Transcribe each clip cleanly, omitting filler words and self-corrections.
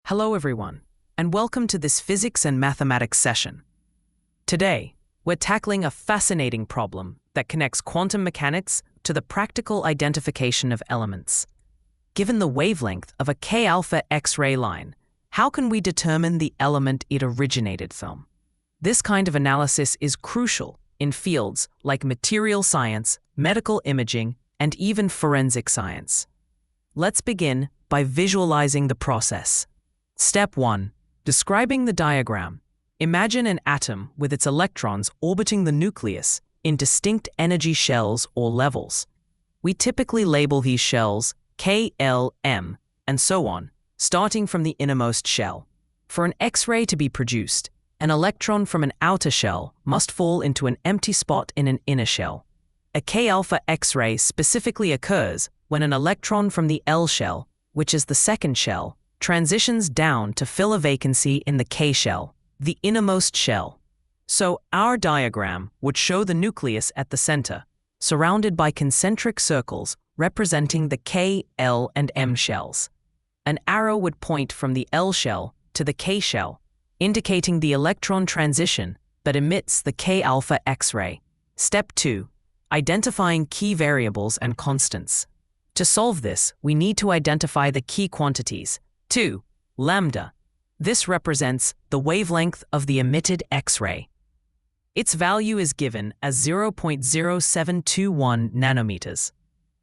Hello everyone, and welcome to this physics and mathematics session. Today, we're tackling a fascinating problem that connects quantum mechanics to the practical identification of elements. Given the wavelength of a K-alpha X-ray line, how can we determine the element it originated from? This kind of analysis is crucial in fields like material science, medical imaging, and even forensic science. Let's begin by visualizing the process. Step 1. Describing the diagram. Imagine an atom with its electrons orbiting the nucleus in distinct energy shells or levels. We typically label these shells K, L, M, and so on, starting from the innermost shell. For an X-ray to be produced, an electron from an outer shell must fall into an empty spot in an inner shell. A K-alpha X-ray specifically occurs when an electron from the L shell, which is the second shell, transitions down to fill a vacancy in the K shell, the innermost shell. So our diagram would show the nucleus at the center, surrounded by concentric circles representing the K, L, and M shells. An arrow would point from the L shell to the K shell, indicating the electron transition that emits the K-alpha X-ray. Step 2. Identifying key variables and constants. To solve this, we need to identify the key quantities. 2. Lambda. This represents the wavelength of the emitted X-ray. Its value is given as 0.0721 nanometers.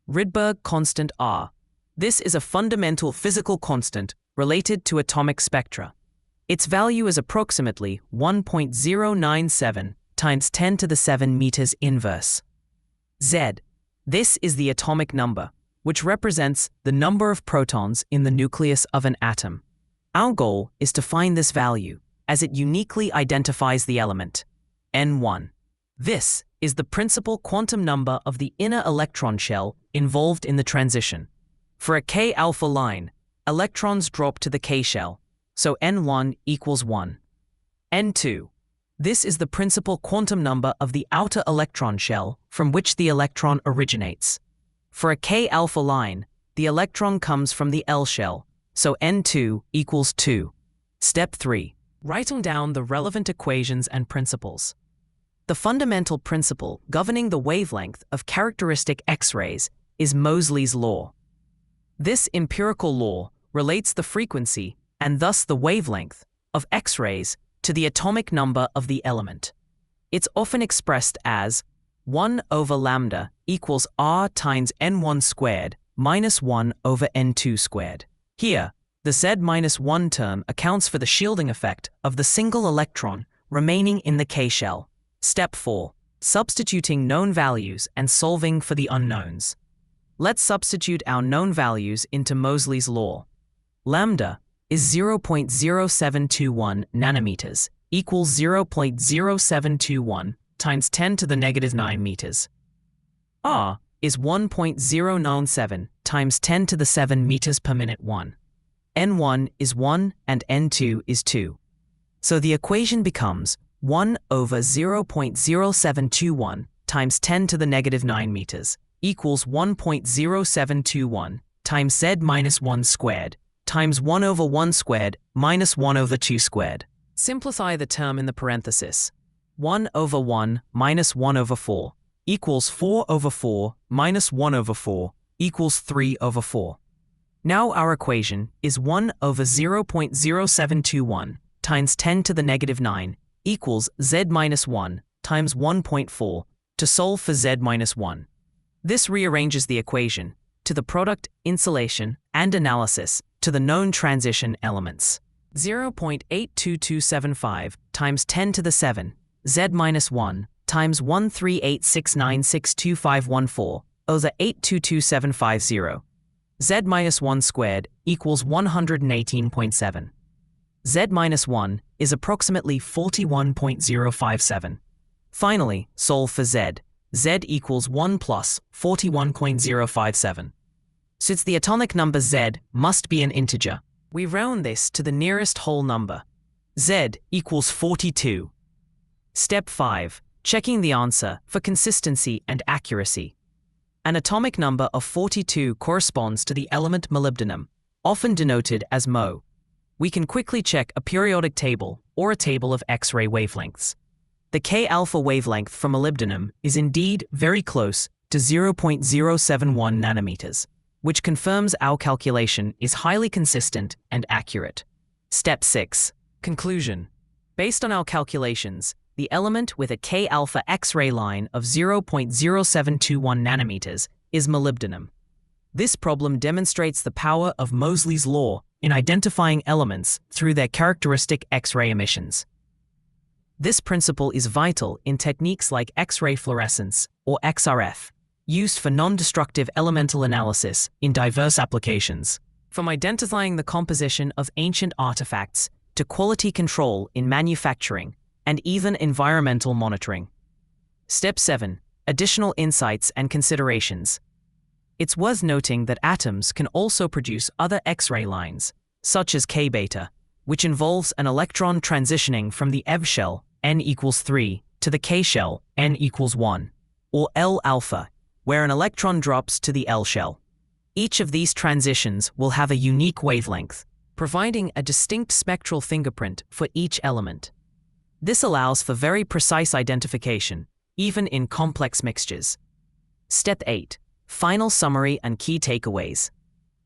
Rydberg constant R. This is a fundamental physical constant related to atomic spectra. Its value is approximately 1.097 times 10 to the 7 meters inverse. Z. This is the atomic number, which represents the number of protons in the nucleus of an atom. Our goal is to find this value, as it uniquely identifies the element. N1. This is the principal quantum number of the inner electron shell involved in the transition. For a K-alpha line, electrons drop to the K shell, so N1 equals 1. N2. This is the principal quantum number of the outer electron shell from which the electron originates. For a K-alpha line, the electron comes from the L shell, so N2 equals 2. Step 3. Writing down the relevant equations and principles. The fundamental principle governing the wavelength of characteristic X-rays is Moseley's law. This empirical law relates the frequency, and thus the wavelength, of X-rays to the atomic number of the element. It's often expressed as 1 over lambda equals R times N1 squared minus 1 over N2 squared. Here, the Z-1 term accounts for the shielding effect of the single electron remaining in the K shell. Step 4. Substituting known values and solving for the unknowns. Let's substitute our known values into Moseley's law. Lambda is 0.0721 nanometers, equals 0.0721 times 10 to the negative 9 meters. R is 1.097 times 10 to the 7 meters per minute 1. N1 is 1 and N2 is 2. So the equation becomes 1 over 0.0721 times 10 to the negative 9 meters equals 1.0721 times Z minus 1 squared times 1 over 1 squared minus 1 over 2 squared. Simplify the term in the parenthesis. 1 over 1 minus 1 over 4 equals 4 over 4 minus 1 over 4 equals 3 over 4. Now our equation is 1 over 0.0721 times 10 to the negative 9 equals Z minus 1 times 1.4 to solve for Z minus 1. This rearranges the equation to the product, insulation, and analysis to the known transition elements. 0.82275 times 10 to the 7 Z minus 1 times 13869625514 over 822750. Z minus 1 squared equals 118.7. Z minus 1 is approximately 41.057. Finally, solve for Z. Z equals 1 plus 41.057. Since the atomic number Z must be an integer, we round this to the nearest whole number. Z equals 42. Step 5. Checking the answer for consistency and accuracy. An atomic number of 42 corresponds to the element molybdenum, often denoted as Mo. we can quickly check a periodic table or a table of X-ray wavelengths. The K-alpha wavelength for molybdenum is indeed very close to 0.071 nanometers, which confirms our calculation is highly consistent and accurate. Step 6. Conclusion. Based on our calculations, the element with a K-alpha X-ray line of 0.0721 nanometers is molybdenum. This problem demonstrates the power of Moseley's law in identifying elements through their characteristic X-ray emissions. This principle is vital in techniques like X-ray fluorescence, or XRF, used for non-destructive elemental analysis in diverse applications. From identifying the composition of ancient artifacts to quality control in manufacturing and even environmental monitoring. Step 7. Additional insights and considerations. It's worth noting that atoms can also produce other X-ray lines, such as K-beta, which involves an electron transitioning from the EV shell, n equals 3, to the K shell, n equals 1, or L-alpha, where an electron drops to the L shell. Each of these transitions will have a unique wavelength, providing a distinct spectral fingerprint for each element. This allows for very precise identification, even in complex mixtures. Step 8. Final summary and key takeaways.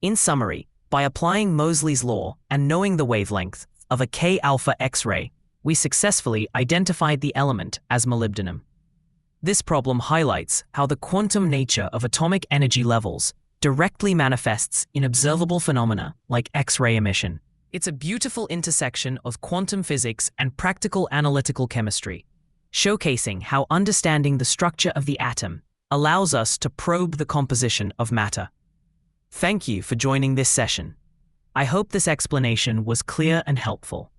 In summary, by applying Moseley's law and knowing the wavelength of a K-alpha X-ray, we successfully identified the element as molybdenum. This problem highlights how the quantum nature of atomic energy levels directly manifests in observable phenomena like X-ray emission. It's a beautiful intersection of quantum physics and practical analytical chemistry, showcasing how understanding the structure of the atom allows us to probe the composition of matter. Thank you for joining this session. I hope this explanation was clear and helpful.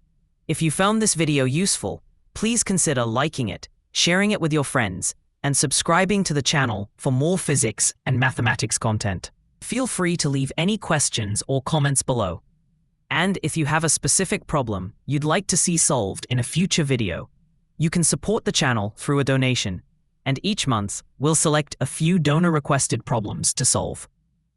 If you found this video useful, please consider liking it, sharing it with your friends, and subscribing to the channel for more physics and mathematics content. Feel free to leave any questions or comments below. And if you have a specific problem you'd like to see solved in a future video, you can support the channel through a donation, and each month we'll select a few donor-requested problems to solve.